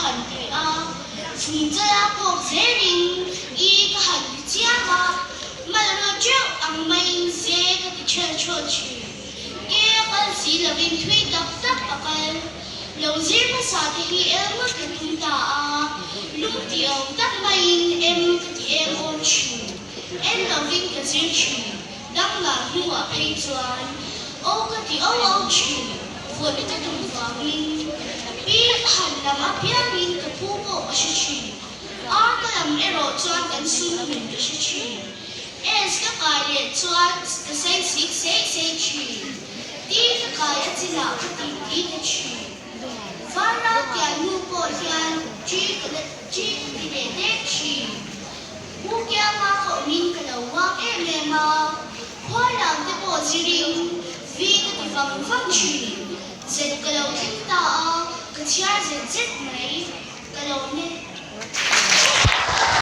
hành thì phùng gia cuộc dễ đình y cái hành thì chia mà là trước ăn mày dễ cái chơi chơi chơi kia con gì là viên thủy đập đập à con lâu dễ mà sao thì em mất cái chúng ta lúc tiểu đắp mày em thì em ôn chuyện em là viên cái dễ chuyện đắp là mua hay doan ô cái thì ô chuyện vừa được cái đồng vàng mình biết hẳn là mà biết mình cái phú bộ ở sự chuyện cái làm em rồi doan cái xuân mình cái sự chuyện em cái cái này doan cái say chuyện đi cái cái chỉ là cái đi cái chuyện và ra cái nhu cầu hiện chỉ cái để chuyện bố kia mà cậu mình cái đầu hoa em mà hoa làm cái bộ gì riêng vì cái vòng phong chuyện dệt cái đầu thích ta cái chia dệt dệt mà